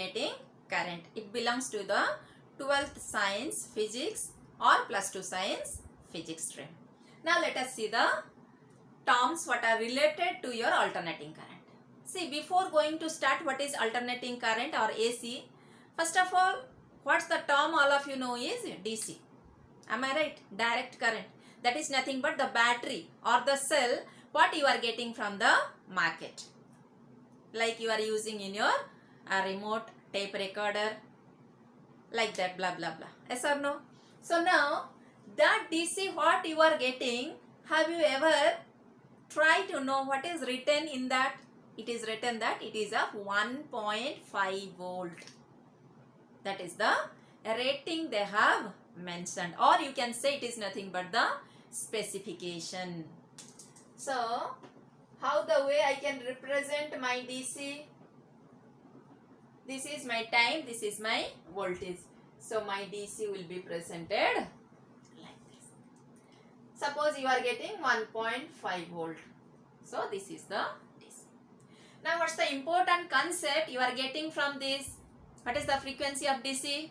alternating current. It belongs to the 12th science physics or plus 2 science physics stream. Now let us see the terms what are related to your alternating current. See, before going to start what is alternating current or AC, first of all, what's the term all of you know is DC. Am I right? Direct current. That is nothing but the battery or the cell what you are getting from the market. Like you are using in your remote tape recorder, like that, blah blah blah. Yes or no? So now that DC what you are getting, have you ever tried to know what is written in that? It is written that it is of 1.5 volt. That is the rating they have mentioned, or you can say it is nothing but the specification. So how the way I can represent my DC? This is my time, this is my voltage. So my DC will be presented like this. Suppose you are getting 1.5 volt. So this is the DC. Now what's the important concept you are getting from this? What is the frequency of DC?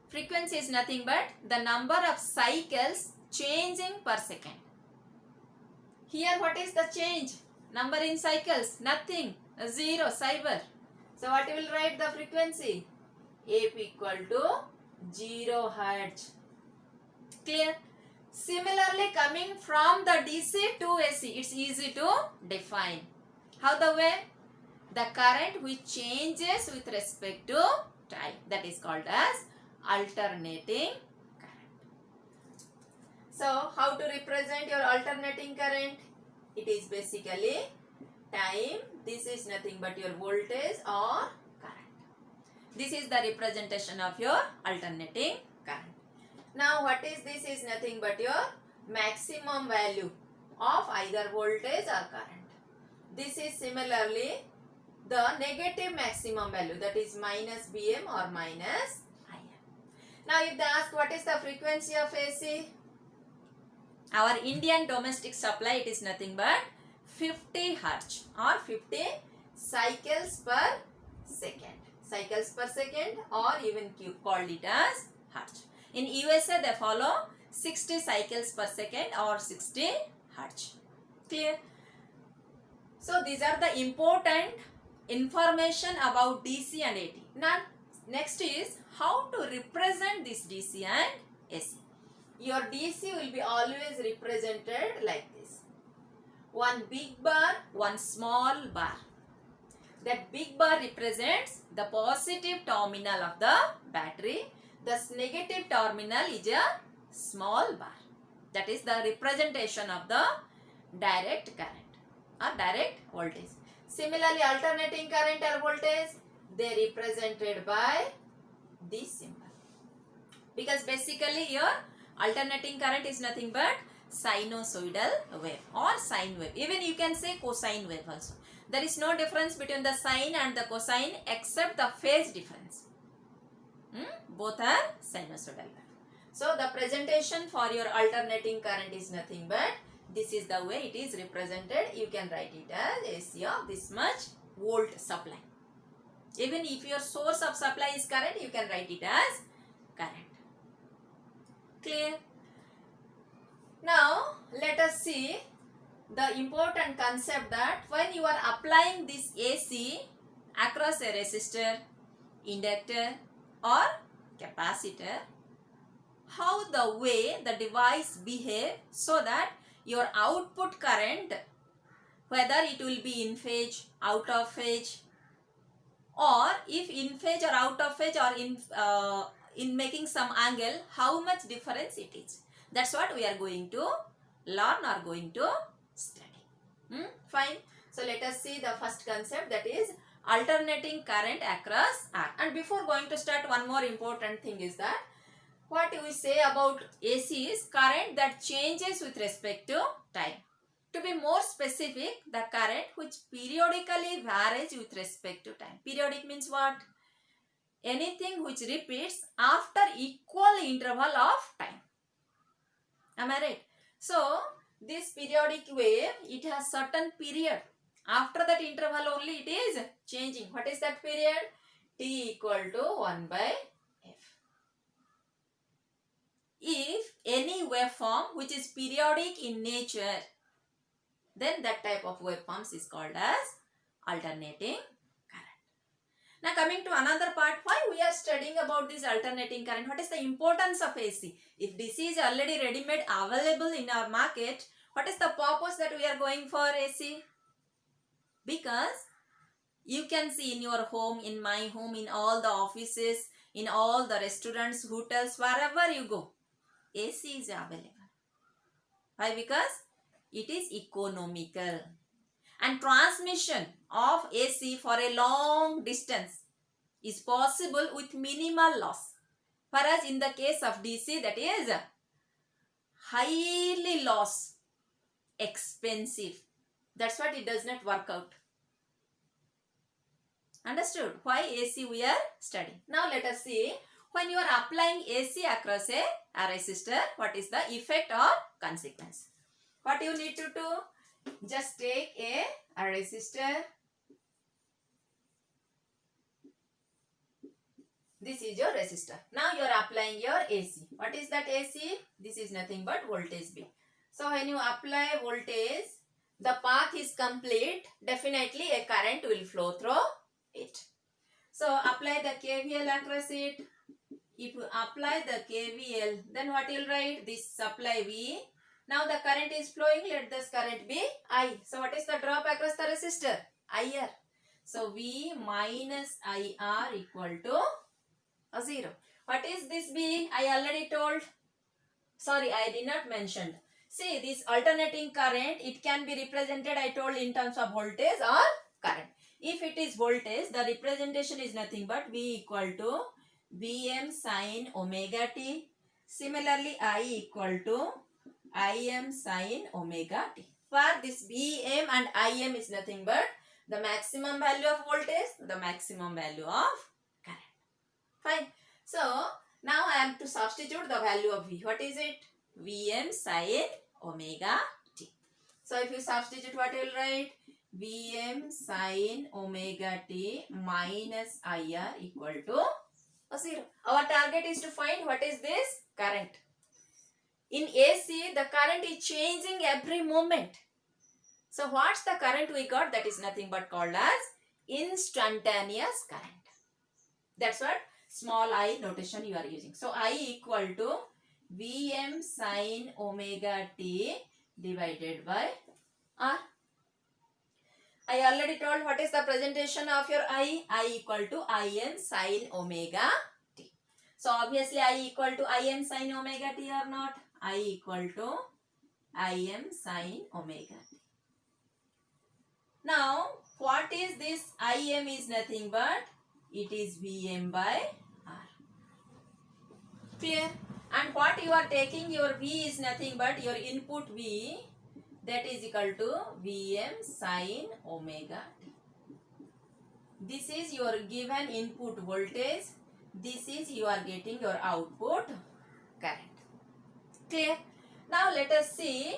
Frequency is nothing but the number of cycles changing per second. Here what is the change? Number in cycles? Nothing. 0, cyber. So what you will write the frequency? F equal to 0 Hertz. Clear? Similarly, coming from the DC to AC, it's easy to define. How the way? The current which changes with respect to time. That is called as alternating current. So how to represent your alternating current? It is basically time. This is nothing but your voltage or current. This is the representation of your alternating current. Now what is this? Is nothing but your maximum value of either voltage or current. This is similarly the negative maximum value, that is minus Bm or minus Im. Now if they ask what is the frequency of AC? Our Indian domestic supply, it is nothing but 50 Hertz or 50 cycles per second. Cycles per second, or even called it as Hertz. In USA they follow 60 cycles per second or 60 Hertz. Clear? So these are the important information about DC and AT. Now next is how to represent this DC and AC. Your DC will be always represented like this. One big bar, one small bar. That big bar represents the positive terminal of the battery. Thus negative terminal is a small bar. That is the representation of the direct current or direct voltage. Similarly, alternating current or voltage, they are represented by this symbol. Because basically your alternating current is nothing but sinusoidal wave or sine wave. Even you can say cosine wave also. There is no difference between the sine and the cosine except the phase difference. Both are sinusoidal wave. So the presentation for your alternating current is nothing but this is the way it is represented. You can write it as AC of this much volt supply. Even if your source of supply is current, you can write it as current. Clear? Now let us see the important concept that when you are applying this AC across a resistor, inductor or capacitor, how the way the device behave so that your output current, whether it will be in phase, out of phase, or if in phase or out of phase, or in making some angle, how much difference it is. That's what we are going to learn or going to study. Fine. So let us see the first concept, that is alternating current across arc. And before going to start, one more important thing is that what we say about AC is current that changes with respect to time. To be more specific, the current which periodically varies with respect to time. Periodic means what? Anything which repeats after equal interval of time. Am I right? So this periodic wave, it has certain period. After that interval only it is changing. What is that period? T equal to 1 by f. If any waveform which is periodic in nature, then that type of waveforms is called as alternating current. Now coming to another part, why we are studying about this alternating current? What is the importance of AC? If DC is already ready-made available in our market, what is the purpose that we are going for AC? Because you can see in your home, in my home, in all the offices, in all the restaurants, hotels, wherever you go, AC is available. Why? Because it is economical. And transmission of AC for a long distance is possible with minimal loss. Whereas in the case of DC, that is highly loss, expensive. That's what it does not work out. Understood? Why AC we are studying. Now let us see, when you are applying AC across a resistor, what is the effect or consequence? What you need to do? Just take a resistor. This is your resistor. Now you are applying your AC. What is that AC? This is nothing but voltage V. So when you apply voltage, the path is complete. Definitely a current will flow through it. So apply the KVL across it. If you apply the KVL, then what you will write? This supply V. Now the current is flowing. Let this current be I. So what is the drop across the resistor? IR. So V minus IR equal to 0. What is this B? I already told. Sorry, I did not mention. See, this alternating current, it can be represented, I told, in terms of voltage or current. If it is voltage, the representation is nothing but V equal to Vm sin omega t. Similarly, I equal to Im sin omega t. For this Vm and Im is nothing but the maximum value of voltage, the maximum value of current. Fine. So, now I am to substitute the value of V. What is it? Vm sin omega t. So, if you substitute, what you will write? Vm sin omega t minus IR equal to 0. Our target is to find what is this? Current. In AC, the current is changing every moment. So, what's the current we got? That is nothing but called as instantaneous current. That's what small I notation you are using. So, I equal to Vm sin omega t divided by R. I already told what is the presentation of your I. I equal to Im sin omega t. So, obviously I equal to Im sin omega t or not? I equal to Im sin omega t. Now, what is this? Im is nothing but it is Vm by R. Clear? And what you are taking, your V is nothing but your input V, that is equal to Vm sin omega t. This is your given input voltage. This is you are getting your output current. Clear? Now let us see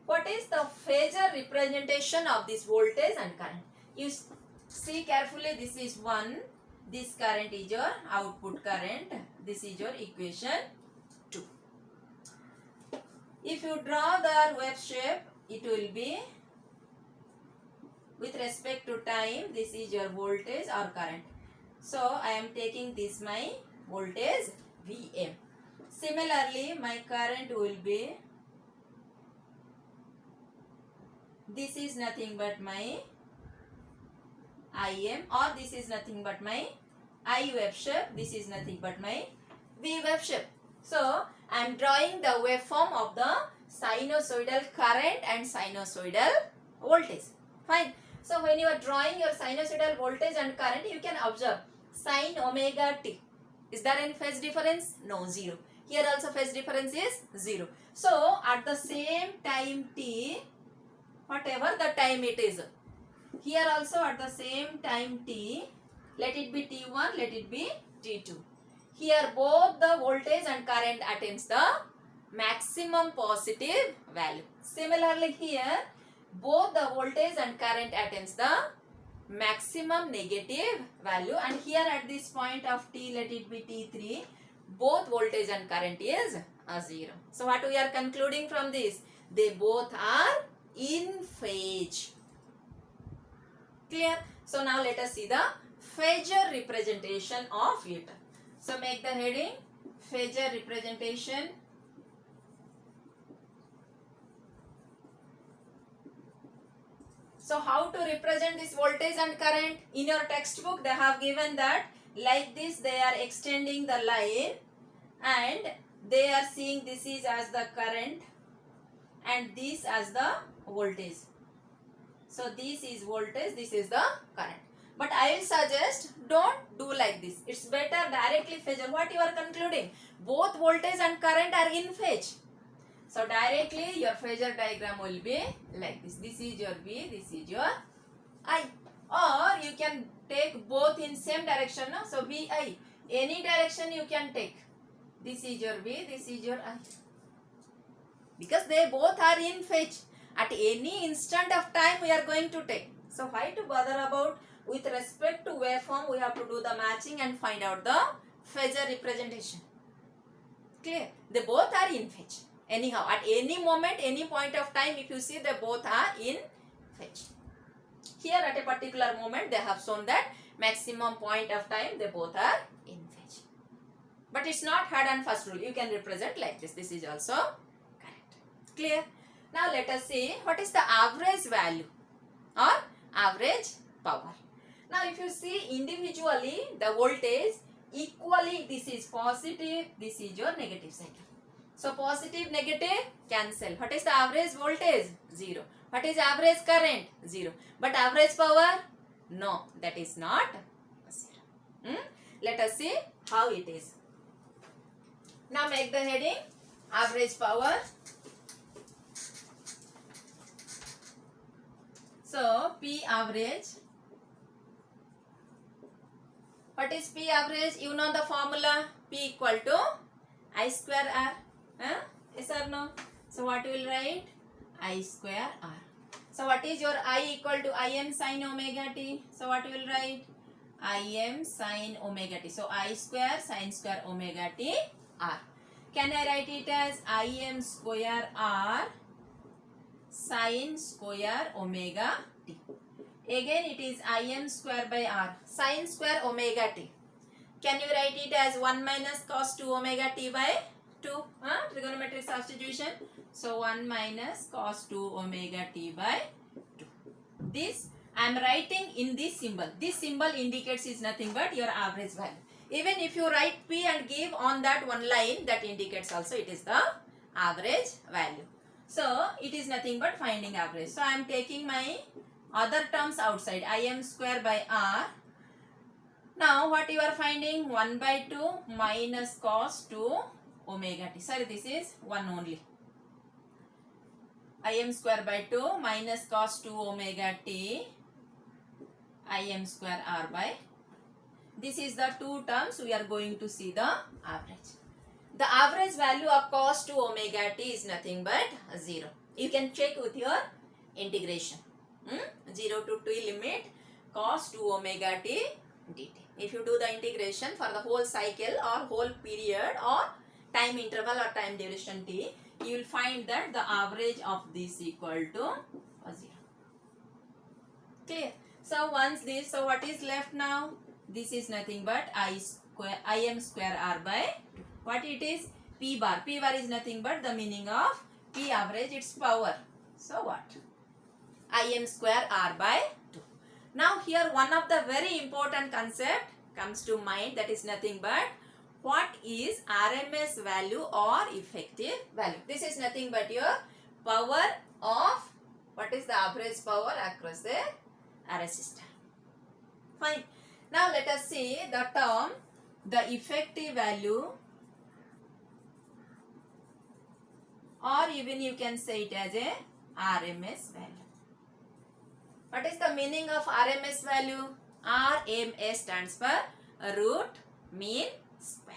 what is the phasor representation of this voltage and current. You see carefully, this is 1. This current is your output current. This is your equation 2. If you draw the wave shape, it will be with respect to time. This is your voltage or current. So, I am taking this my voltage Vm. Similarly, my current will be, this is nothing but my Im, or this is nothing but my I wave shape. This is nothing but my V wave shape. So, I am drawing the waveform of the sinusoidal current and sinusoidal voltage. Fine. So, when you are drawing your sinusoidal voltage and current, you can observe sin omega t. Is there any phase difference? No, 0. Here also phase difference is 0. So, at the same time t, whatever the time it is, here also at the same time t, let it be T1, let it be T2. Here both the voltage and current attains the maximum positive value. Similarly here, both the voltage and current attains the maximum negative value, and here at this point of t, let it be T3, both voltage and current is 0. So what we are concluding from this? They both are in phase. Clear? So now let us see the phasor representation of it. So make the heading phasor representation. So how to represent this voltage and current? In your textbook they have given that like this, they are extending the line and they are seeing this is as the current and this as the voltage. So this is voltage, this is the current. But I will suggest don't do like this. It's better directly phasor. What you are concluding? Both voltage and current are in phase. So directly your phasor diagram will be like this. This is your V, this is your I. Or you can take both in same direction. No? So VI. Any direction you can take. This is your V, this is your I. Because they both are in phase. At any instant of time we are going to take. So why to bother about? With respect to waveform, we have to do the matching and find out the phasor representation. Clear? They both are in phase. Anyhow, at any moment, any point of time, if you see, they both are in phase. Here at a particular moment, they have shown that maximum point of time, they both are in phase. But it's not hard and fast rule. You can represent like this. This is also correct. Clear? Now let us see what is the average value or average power. Now if you see individually the voltage, equally this is positive, this is your negative cycle. So positive, negative cancel. What is the average voltage? 0. What is average current? 0. But average power? No, that is not 0. Let us see how it is. Now make the heading average power. So P average. What is P average? You know the formula. P equal to I square R. Yes or no? So what you will write? I square R. So what is your I equal to Im sin omega t? So what you will write? Im sin omega t. So I square sin square omega t R. Can I write it as Im square R sin square omega t? Again it is Im square by R sin square omega t. Can you write it as 1 minus cos 2 omega t by 2? Trigonometric substitution. So 1 minus cos 2 omega t by 2. This I am writing in this symbol. This symbol indicates is nothing but your average value. Even if you write P and give on that one line, that indicates also it is the average value. So it is nothing but finding average. So I am taking my other terms outside. Im square by R. Now what you are finding? 1 by 2 minus cos 2 omega t. Sorry, this is 1 only. Im square by 2 minus cos 2 omega t. Im square R by. This is the two terms we are going to see the average. The average value of cos 2 omega t is nothing but 0. You can check with your integration. 0 to t limit cos 2 omega t dt. If you do the integration for the whole cycle or whole period or time interval or time duration t, you will find that the average of this equal to 0. Clear? So once this, so what is left now? This is nothing but Im square R by 2. What it is? P bar. P bar is nothing but the meaning of P average, its power. So what? Im square R by 2. Now here one of the very important concept comes to mind, that is nothing but what is RMS value or effective value. This is nothing but your power of what is the average power across the resistor. Fine. Now let us see the term, the effective value, or even you can say it as a RMS value. What is the meaning of RMS value? RMS stands for root mean square.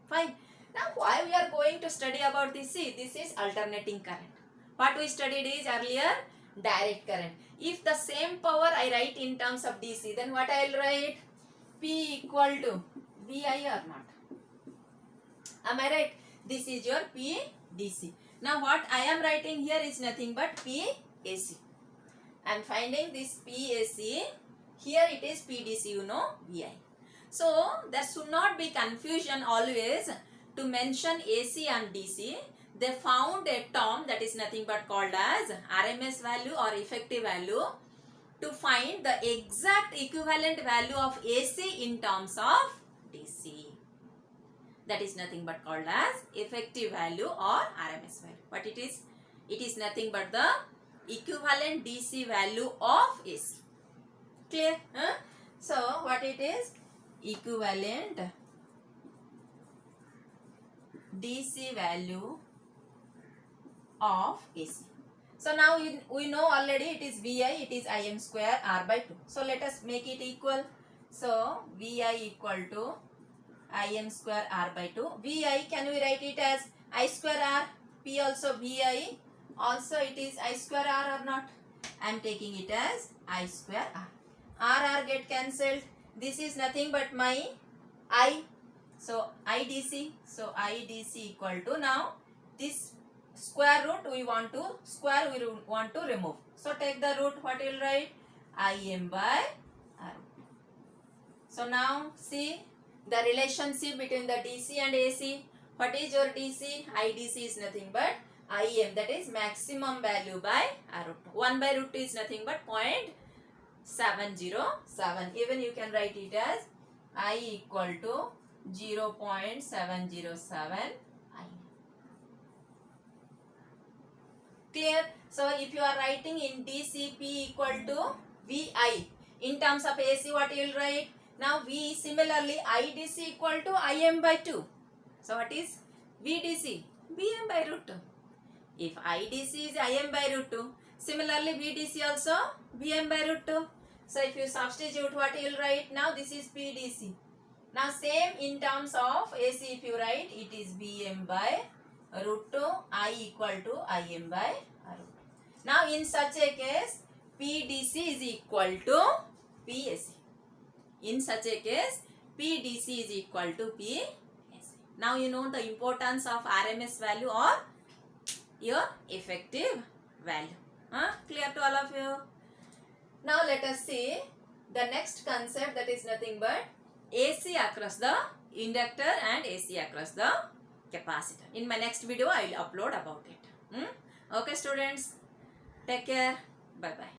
Fine. Now why we are going to study about this? See, this is alternating current. What we studied is earlier direct current. If the same power I write in terms of DC, then what I will write? P equal to VI or not? Am I right? This is your P DC. Now what I am writing here is nothing but P AC. I am finding this P AC. Here it is P DC, you know, VI. So there should not be confusion always to mention AC and DC. They found a term that is nothing but called as RMS value or effective value to find the exact equivalent value of AC in terms of DC. That is nothing but called as effective value or RMS value. What it is? It is nothing but the equivalent DC value of AC. Clear? Huh? So what it is? Equivalent DC value of AC. So now we know already it is VI, it is Im square R by 2. So let us make it equal. So VI equal to Im square R by 2. VI, can we write it as I square R? P also VI. Also it is I square R or not? I am taking it as I square R. R get cancelled. This is nothing but my I. So IDC. So IDC equal to, now this square root we want to remove. So take the root. What you will write? Im by R. So now see the relationship between the DC and AC. What is your DC? IDC is nothing but Im, that is maximum value by R root. 1 by root is nothing but 0.707. Even you can write it as I equal to 0.707 I. Clear? So if you are writing in DC P equal to VI, in terms of AC what you will write? Now V, similarly IDC equal to Im by 2. So what is VDC? Vm by root 2. If IDC is Im by root 2, similarly VDC also Vm by root 2. So if you substitute, what you will write? Now this is PDC. Now same in terms of AC, if you write, it is Vm by root 2, I equal to Im by root 2. Now in such a case, PDC is equal to PAC. In such a case, PDC is equal to PAC. Now you know the importance of RMS value or your effective value. Clear to all of you? Now let us see the next concept, that is nothing but AC across the inductor and AC across the capacitor. In my next video, I will upload about it. Okay students, take care. Bye bye.